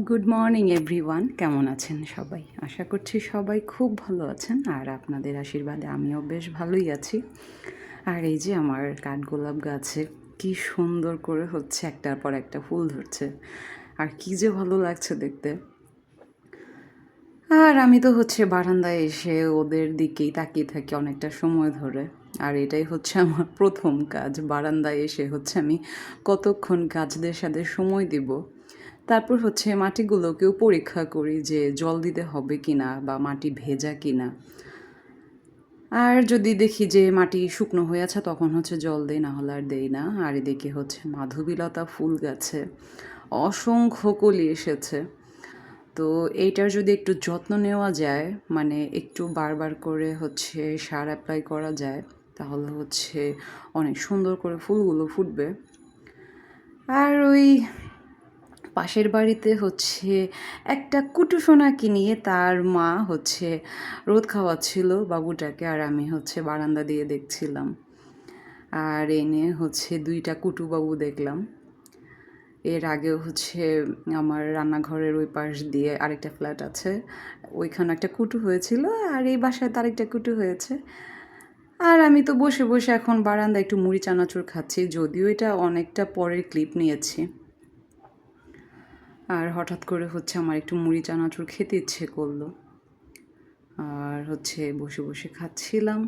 Good morning everyone, কেমন আছেন সবাই? আশা করছি সবাই খুব ভালো আছেন, আর আপনাদের আশীর্বাদে আমিও বেশ ভালোই আছি। আর এই যে আমার কাঠগোলাপ গাছে কি সুন্দর করে হচ্ছে একটার পর একটা ফুল ধরছে, আর কি যে ভালো লাগছে দেখতে। আর আমি তো হচ্ছে বারান্দায় এসে ওদের দিকেই তাকিয়ে থাকি অনেকটা সময় ধরে। আর এটাই হচ্ছে আমার প্রথম কাজ, বারান্দায় এসে হচ্ছে আমি কতক্ষণ গাছদের সাথে সময় দিব। তারপর হচ্ছে মাটিগুলোকেও পরীক্ষা করি যে জল দিতে হবে কিনা বা মাটি ভেজা কিনা। আর যদি দেখি যে মাটি শুকনো হয়ে আছে তখন হচ্ছে জল দেই, না হলে আর দেই না। আর এদিকে হচ্ছে মাধবীলতা ফুল গাছে অসংখ্য কলি এসেছে। তো এইটার যদি একটু যত্ন নেওয়া যায়, মানে একটু বারবার করে হচ্ছে সার অ্যাপ্লাই করা যায়, তাহলে হচ্ছে অনেক সুন্দর করে ফুলগুলো ফুটবে। আর ওই পাশের বাড়িতে হচ্ছে একটা কুটুসোনাকে নিয়ে তার মা হচ্ছে রোদ খাওয়াচ্ছিল বাবুটাকে, আর আমি হচ্ছে বারান্দা দিয়ে দেখছিলাম। আর এনে হচ্ছে দুইটা কুটু বাবু দেখলাম। এর আগেও হচ্ছে আমার রান্নাঘরের ওই পাশ দিয়ে আরেকটা ফ্ল্যাট আছে, ওইখানে একটা কুটু হয়েছিল, আর এই বাসায় তার একটা কুটু হয়েছে। আর আমি তো বসে বসে এখন বারান্দায় একটু মুড়ি চানাচুর খাচ্ছি, যদিও এটা অনেকটা পরের ক্লিপ নিয়েছি। আর হঠাৎ করে হচ্ছে আমার একটু মুড়ি চানাচুর খেতে ইচ্ছে করলো, আর হচ্ছে বসে বসে খাচ্ছিলাম।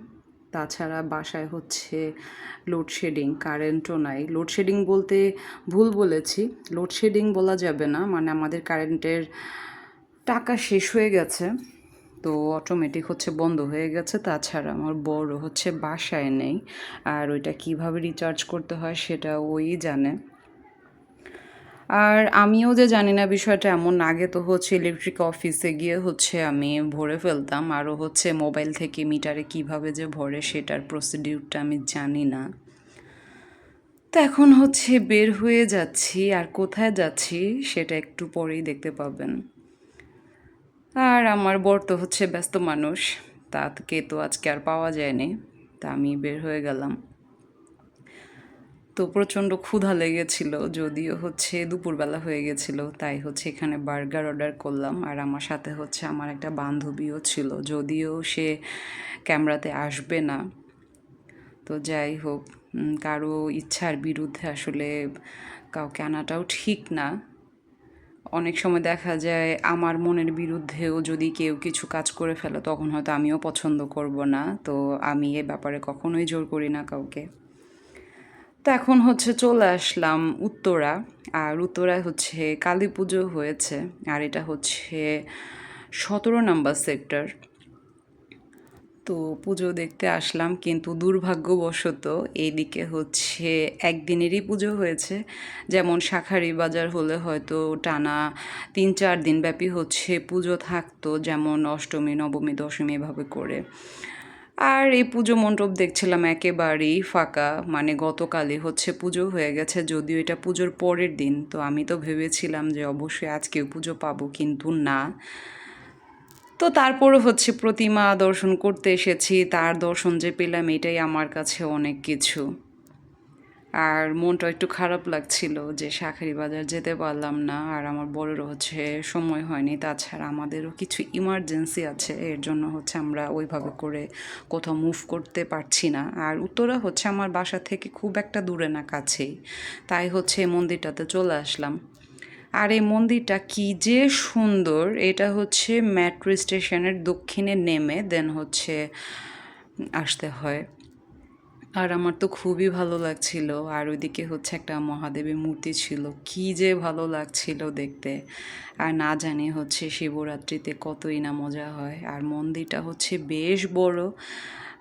তাছাড়া বাসায় হচ্ছে লোডশেডিং, কারেন্টও নাই। লোডশেডিং বলতে ভুল বলেছি, লোডশেডিং বলা যাবে না, মানে আমাদের কারেন্টের টাকা শেষ হয়ে গেছে, তো অটোমেটিক হচ্ছে বন্ধ হয়ে গেছে। তাছাড়া আমার বড় হচ্ছে বাসায় নেই, আর ওইটা কিভাবে রিচার্জ করতে হয় সেটা ওই জানে। আর আমিও যে জানি না বিষয়টা এমন, আগে তো হচ্ছে ইলেকট্রিক অফিসে গিয়ে হচ্ছে আমি ভরে ফেলতাম, আরও হচ্ছে মোবাইল থেকে মিটারে কিভাবে যে ভরে সেটার প্রসিডিউরটা আমি জানি না। তো এখন হচ্ছে বের হয়ে যাচ্ছি, আর কোথায় যাচ্ছি সেটা একটু পরেই দেখতে পাবেন। আর আমার বর তো হচ্ছে ব্যস্ত মানুষ, তাকে তো আজকে আর পাওয়া যায়নি, তা আমি বের হয়ে গেলাম। তো প্রচণ্ড ক্ষুধা লেগেছিল, যদিও হচ্ছে দুপুরবেলা হয়ে গেছিলো, তাই হচ্ছে এখানে বার্গার অর্ডার করলাম। আর আমার সাথে হচ্ছে আমার একটা বান্ধবীও ছিল, যদিও সে ক্যামেরাতে আসবে না। তো যাই হোক, কারো ইচ্ছার বিরুদ্ধে আসলে কাউকে আনাটাও ঠিক না। অনেক সময় দেখা যায় আমার মনের বিরুদ্ধেও যদি কেউ কিছু কাজ করে ফেলে, তখন হয়তো আমিও পছন্দ করব না। তো আমি এ ব্যাপারে কখনোই জোর করি না কাউকে। তো এখন হচ্ছে চলে আসলাম উত্তরা, আর উত্তরায় হচ্ছে কালী পুজো হয়েছে, আর এটা হচ্ছে 17 নম্বর সেক্টর। তো পুজো দেখতে আসলাম, কিন্তু দুর্ভাগ্যবশত এইদিকে হচ্ছে একদিনেরই পুজো হয়েছে। যেমন শাঁখারি বাজার হলে হয়তো টানা 3-4 দিন ব্যাপী হচ্ছে পুজো থাকতো, যেমন অষ্টমী, নবমী, দশমী এভাবে করে। আর এই পুজো মণ্ডপ দেখছিলাম একেবারেই ফাঁকা, মানে গতকালই হচ্ছে পুজো হয়ে গেছে, যদিও এটা পুজোর পরের দিন। তো আমি তো ভেবেছিলাম যে অবশ্যই আজকেও পুজো পাবো, কিন্তু না। তো তারপরও হচ্ছে প্রতিমা দর্শন করতে এসেছি, তার দর্শন যে পেলাম এটাই আমার কাছে অনেক কিছু। আর মনটা একটু খারাপ লাগছিল যে শাঁখারি বাজার যেতে পারলাম না, আর আমার বড়েরও হচ্ছে সময় হয়নি। তাছাড়া আমাদেরও কিছু ইমার্জেন্সি আছে, এর জন্য হচ্ছে আমরা ওইভাবে করে কোথাও মুভ করতে পারছি না। আর উত্তরা হচ্ছে আমার বাসা থেকে খুব একটা দূরে না, কাছেই, তাই হচ্ছে এই মন্দিরটাতে চলে আসলাম। আর এই মন্দিরটা কি যে সুন্দর! এটা হচ্ছে মেট্রো স্টেশনের দক্ষিণে নেমে দেন হচ্ছে আসতে হয়। আর আমার তো খুবই ভালো লাগছিল। আর ওইদিকে হচ্ছে একটা মহাদেবের মূর্তি ছিল, কি যে ভালো লাগছিল দেখতে। আর না জানি হচ্ছে শিবরাত্রিতে কতই না মজা হয়। আর মন্দিরটা হচ্ছে বেশ বড়।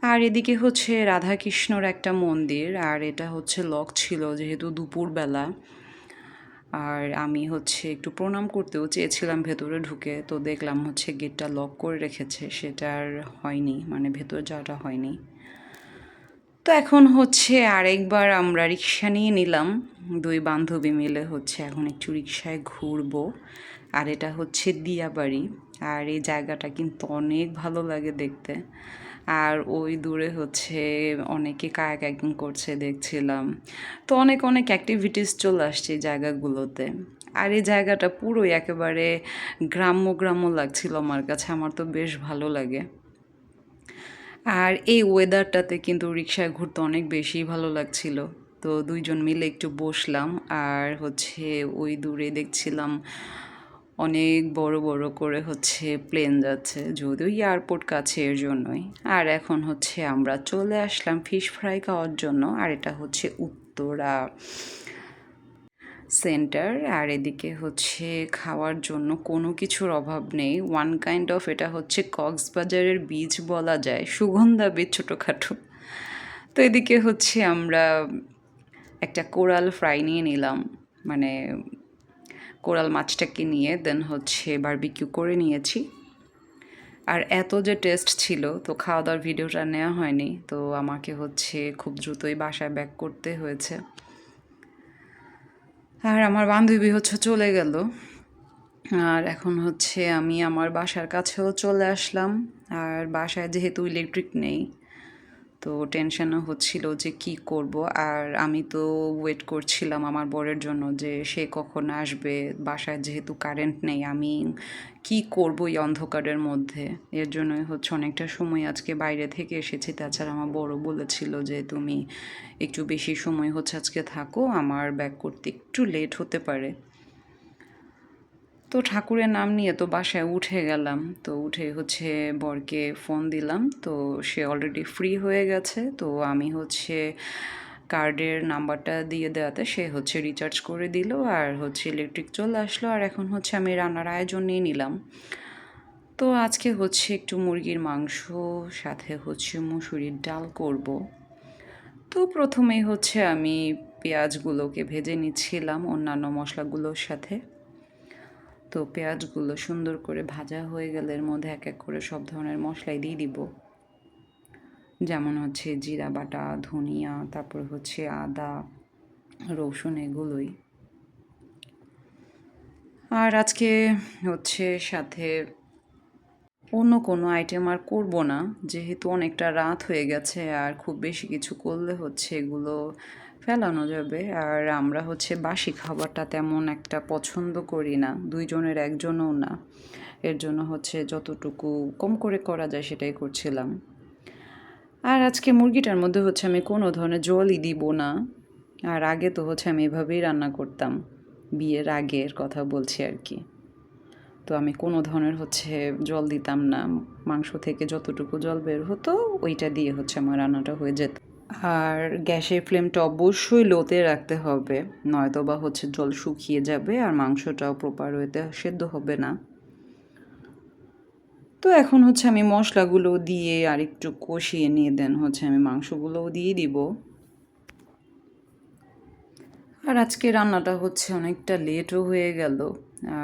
আর এদিকে হচ্ছে রাধাকৃষ্ণর একটা মন্দির, আর এটা হচ্ছে লক ছিল যেহেতু দুপুরবেলা। আর আমি হচ্ছে একটু প্রণাম করতেও চেয়েছিলাম ভেতরে ঢুকে, তো দেখলাম হচ্ছে গেটটা লক করে রেখেছে, সেটা আর হয়নি, মানে ভেতরে যাওয়াটা হয়নি। তো এখন হচ্ছে আরেকবার আমরা রিক্সা নিয়ে নিলাম, দুই বান্ধবী মিলে হচ্ছে এখন একটু রিক্সায় ঘুরবো। আর এটা হচ্ছে দিয়াবাড়ি, আর এই জায়গাটা কিন্তু অনেক ভালো লাগে দেখতে। আর ওই দূরে হচ্ছে অনেকে কায়াকিং করছে দেখছিলাম। তো অনেক অনেক অ্যাক্টিভিটিস চলে আসছে এই জায়গাগুলোতে। আর এই জায়গাটা পুরোই একেবারে গ্রাম্য গ্রাম্য লাগছিল আমার কাছে, আমার তো বেশ ভালো লাগে। আর এই ওয়েদারটাতে কিন্তু রিক্সায় ঘুরতে অনেক বেশি ভালো লাগছিল। তো দুইজন মিলে একটু বসলাম আর হচ্ছে ওই দূরে দেখছিলাম অনেক বড় বড় করে হচ্ছে প্লেন যাচ্ছে, যদিও এয়ারপোর্ট কাছে এর জন্যই। আর এখন হচ্ছে আমরা চলে আসলাম ফিশ ফ্রাই খাওয়ার জন্য, আর এটা হচ্ছে উত্তরা সেন্টার। আর এদিকে হচ্ছে খাওয়ার জন্য কোনো কিছুর অভাব নেই, ওয়ান কাইন্ড অফ এটা হচ্ছে কক্সবাজারের বীচ বলা যায়, সুগন্ধা বীচ ছোটোখাটো। তো এদিকে হচ্ছে আমরা একটা কোরাল ফ্রাই নিয়ে নিলাম, মানে কোরাল মাছটাকে নিয়ে দেন হচ্ছে বারবিকিউ করে নিয়েছি। আর এত যে টেস্ট ছিল, তো খাওয়া দাওয়ার ভিডিওটা নেওয়া হয়নি, তো আমাকে হচ্ছে খুব দ্রুতই বাসায় ব্যাক করতে হয়েছে। আর আমার বান্ধবী হচ্ছে চলে গেল, আর এখন হচ্ছে আমি আমার বাসার কাছেও চলে আসলাম। আর বাসায় যেহেতু ইলেকট্রিক নেই, তো টেনশনও হচ্ছিল যে কি করব। আর আমি তো ওয়েট করছিলাম আমার বরের জন্য যে সে কখন আসবে, বাসায় যেহেতু কারেন্ট নেই আমি কি করব এই অন্ধকারের মধ্যে। এর জন্যই হচ্ছে অনেকটা সময় আজকে বাইরে থেকে এসেছি। তাছাড়া আমার বড় বলেছিল যে তুমি একটু বেশি সময় হচ্ছে আজকে থাকো, আমার ব্যাক করতে একটু লেট হতে পারে। তো ঠাকুরের নাম নিয়ে তো বাসায় উঠে গেলাম, তো উঠে হচ্ছে বরকে ফোন দিলাম, তো সে অলরেডি ফ্রি হয়ে গেছে। তো আমি হচ্ছে কার্ডের নাম্বারটা দিয়ে দেওয়াতে সে হচ্ছে রিচার্জ করে দিল, আর হচ্ছে ইলেকট্রিক চলে আসলো। আর এখন হচ্ছে আমি রান্নার আয়োজন নিয়ে নিলাম। তো আজকে হচ্ছে একটু মুরগির মাংস, সাথে হচ্ছে মুসুরির ডাল করব। তো প্রথমেই হচ্ছে আমি পেঁয়াজগুলোকে ভেজে নিচ্ছিলাম অন্যান্য মশলাগুলোর সাথে। তো পেঁয়াজগুলো সুন্দর করে ভাজা হয়ে গেলে এর মধ্যে এক এক করে সব ধরনের মশলাই দিয়ে দিব, যেমন হচ্ছে জিরা বাটা, ধনিয়া, তারপর হচ্ছে আদা, রসুন, এগুলোই। আর আজকে হচ্ছে সাথে অন্য কোনো আইটেম আর করব না, যেহেতু অনেকটা রাত হয়ে গেছে, আর খুব বেশি কিছু করলে হচ্ছে এগুলো ফেলানো যাবে। আর আমরা হচ্ছে বাসি খাবারটা তেমন একটা পছন্দ করি না, দুইজনের একজনও না। এর জন্য হচ্ছে যতটুকু কম করে করা যায় সেটাই করছিলাম। আর আজকে মুরগিটার মধ্যে হচ্ছে আমি কোনো ধরনের জলই দিব না। আর আগে তো হচ্ছে আমি এভাবেই রান্না করতাম, বিয়ের আগের কথা বলছি আর কি। তো আমি কোনো ধরনের হচ্ছে জল দিতাম না, মাংস থেকে যতটুকু জল বের হতো ওইটা দিয়ে হচ্ছে আমার রান্নাটা হয়ে যেত। আর গ্যাসের ফ্লেমটা অবশ্যই লোতে রাখতে হবে, নয়তো বা হচ্ছে জল শুকিয়ে যাবে আর মাংসটাও প্রপার ওয়েতে সেদ্ধ হবে না। তো এখন হচ্ছে আমি মশলাগুলো দিয়ে আর একটু কষিয়ে নিয়ে দেন হচ্ছে আমি মাংসগুলোও দিয়ে দিব। আর আজকে রান্নাটা হচ্ছে অনেকটা লেটও হয়ে গেল।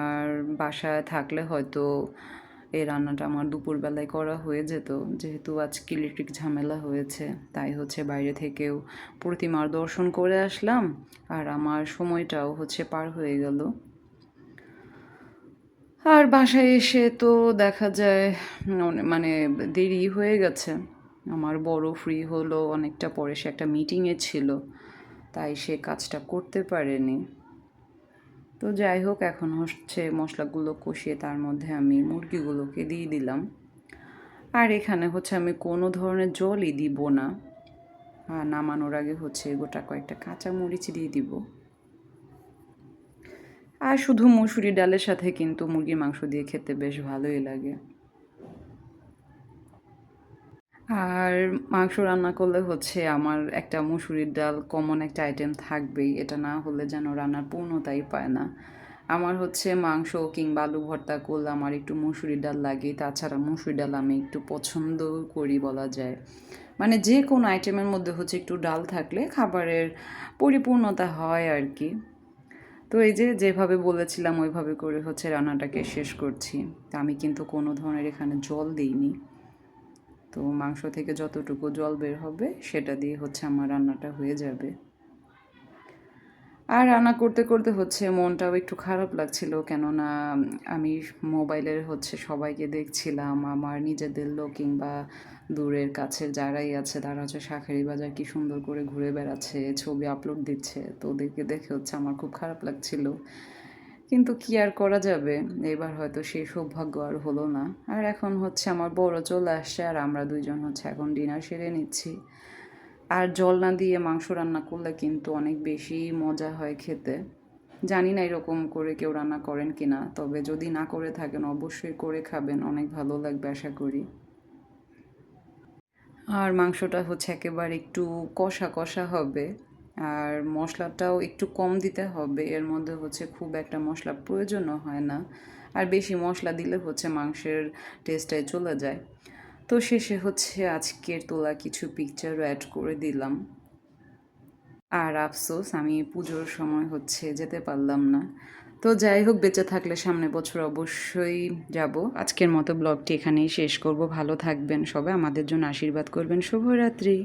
আর বাসায় থাকলে হয়তো এই রান্নাটা আমার দুপুরবেলায় করা হয়ে যেত, যেহেতু আজকে ইলেকট্রিক ঝামেলা হয়েছে, তাই হচ্ছে বাইরে থেকেও প্রতিমার দর্শন করে আসলাম, আর আমার সময়টাও হচ্ছে পার হয়ে গেল। আর বাসায় এসে তো দেখা যায় মানে দেরি হয়ে গেছে। আমার বড় ফ্রি হলো অনেকটা পরে, সে একটা মিটিংয়ে ছিল, তাই সে কাজটা করতে পারেনি। তো যাই হোক, এখন হচ্ছে মশলাগুলো কষিয়ে তার মধ্যে আমি মুরগিগুলোকে দিয়ে দিলাম। আর এখানে হচ্ছে আমি কোনো ধরনের জলই দিব না। আর নামানোর আগে হচ্ছে গোটা কয়েকটা কাঁচা মরিচ দিয়ে দিব। আর শুধু মুসুরি ডালের সাথে কিন্তু মুরগির মাংস দিয়ে খেতে বেশ ভালোই লাগে। আর মাংস রান্না করলে হচ্ছে আমার একটা মুসুরির ডাল কমন একটা আইটেম থাকবেই, এটা না হলে যেন রান্নার পূর্ণতাই পায় না। আমার হচ্ছে মাংস কিংবা আলু ভর্তা করলে আমার একটু মুসুরির ডাল লাগে, তাছাড়া মুসুরির ডাল আমি একটু পছন্দ করি বলা যায়। মানে যে কোনো আইটেমের মধ্যে হচ্ছে একটু ডাল থাকলে খাবারের পরিপূর্ণতা হয় আর কি। তো এই যে যেভাবে বলেছিলাম ওইভাবে করে হচ্ছে রান্নাটাকে শেষ করছি। তা আমি কিন্তু কোনো ধরনের এখানে জল দিইনি। তো মাংস থেকে যতটুকু জল বের হবে সেটা দিয়ে হচ্ছে আমার রান্নাটা হয়ে যাবে। আর রান্না করতে করতে হচ্ছে মনটাও একটু খারাপ লাগছিল, কেননা আমি মোবাইলের হচ্ছে সবাইকে দেখছিলাম, আমার নিজেদের লোক কিংবা দূরের কাছের যারাই আছে তারা হচ্ছে শাঁখারীবাজার কি সুন্দর করে ঘুরে বেড়াচ্ছে, ছবি আপলোড দিচ্ছে, তো ওদেরকে দেখে হচ্ছে আমার খুব খারাপ লাগছিল। কিন্তু কি আর করা যাবে, এবার হয়তো সেই সৌভাগ্য আর হলো না। আর এখন হচ্ছে আমার বড় চলে আসছে, আর আমরা দুইজন হচ্ছে এখন ডিনার সেরে নিচ্ছি। আর জল না দিয়ে মাংস রান্না করলে কিন্তু অনেক বেশি মজা হয় খেতে। জানি না এরকম করে কেউ রান্না করেন কি না, তবে যদি না করে থাকেন অবশ্যই করে খাবেন, অনেক ভালো লাগবে আশা করি। আর মাংসটা হচ্ছে একেবারে একটু কষা কষা হবে, আর মশলাটাও একটু কম দিতে হবে। এর মধ্যে হচ্ছে খুব একটা মশলা প্রয়োজনও হয় না, আর বেশি মশলা দিলে হচ্ছে মাংসের টেস্টটাই চলে যায়। তো শেষে হচ্ছে আজকের তোলা কিছু পিকচারও অ্যাড করে দিলাম। আর আফসোস আমি পুজোর সময় হচ্ছে যেতে পারলাম না। তো যাই হোক, বেঁচে থাকলে সামনের বছর অবশ্যই যাব। আজকের মতো ব্লগটি এখানেই শেষ করব। ভালো থাকবেন সবাই, আমাদের জন্য আশীর্বাদ করবেন। শুভরাত্রি।